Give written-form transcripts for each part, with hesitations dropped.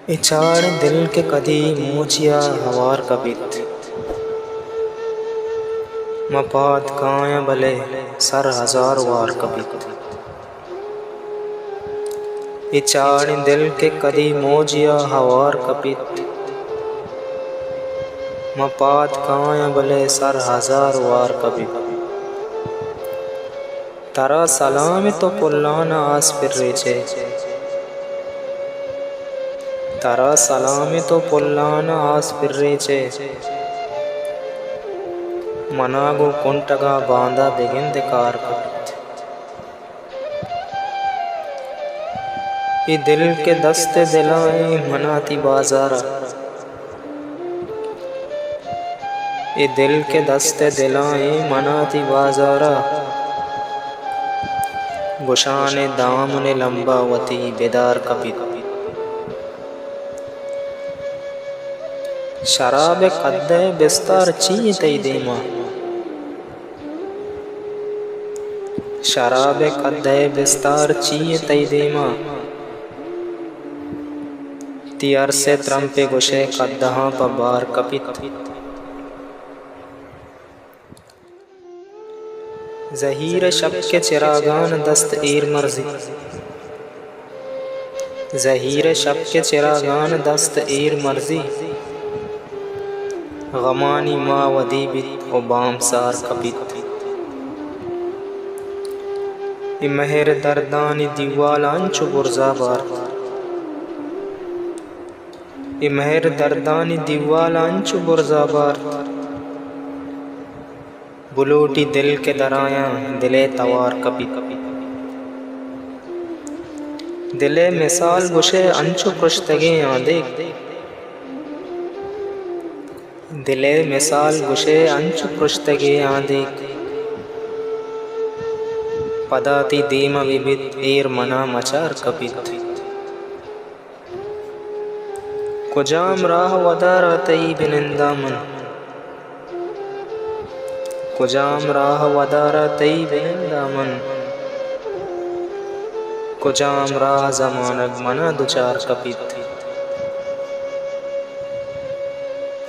इचाड़ दिल के कदी मोचिया हवार कबित मपात काया भले सर हजार वार कबित। इचाड़ दिल के कदी मोजिया हवार कबित मपात काया भले सर हजार वार कबित। तारा सलाम तो पुल्लाना आस फिर रेचे, तारा सलाम तो पुल्लाना आस फिर रेचे मनागो कुंटगा बांधा बिगिंद कार कबित। ये दिल के दस्ते दिलाए मनाती बाजारा, ये दिल के दस्ते दिलाए मनाती बाजारा गुशाने दामने लंबावती बेदार कबित। शराब कद्दे बिस्तार ची तई देमा, शराब कद्दे बिस्तार ची तई देमा तियर से त्रंपे गुशे कद्दहा पबार कपित। ज़हीर शब के चिरागान दस्त एर मर्जी, ज़हीर शब के चिरागान दस्त एर मर्जी गमानी माँ वदी बित ओ बाम सार कबित। महर दर्दानी दीवालांचु बुरजाबार, महर दर्दानी दीवालांचु बुरजाबार बुलोटी दिल के दराया दिले तवार कबित। दिले मिसाल गुशे अंचु पुश्तगे आदे, दिले मिसाल गुशे अंचु पुश्तगे आदे पदाती दीमा विबित एर मना मचार कबित। कुजाम राह वदारा तई बिनिंदा मन, कुजाम राह वदारा तई बिनिंदा मन कुजाम राह जमानक मना दुचार कबित।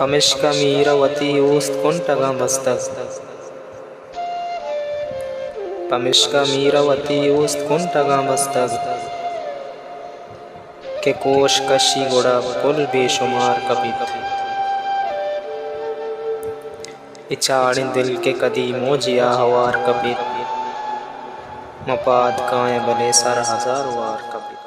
अमिश्का मीरावती उस्त कुंटगा बस्तक, पमिश्का मीरावती उस्त कुंटगा बस्तक के कोश कशी गुड़ा कुल बेशुमार कबित। इचाड़ दिल के कदी मोजिया हवार कबित मपात काए भले सर हजार वार कबित।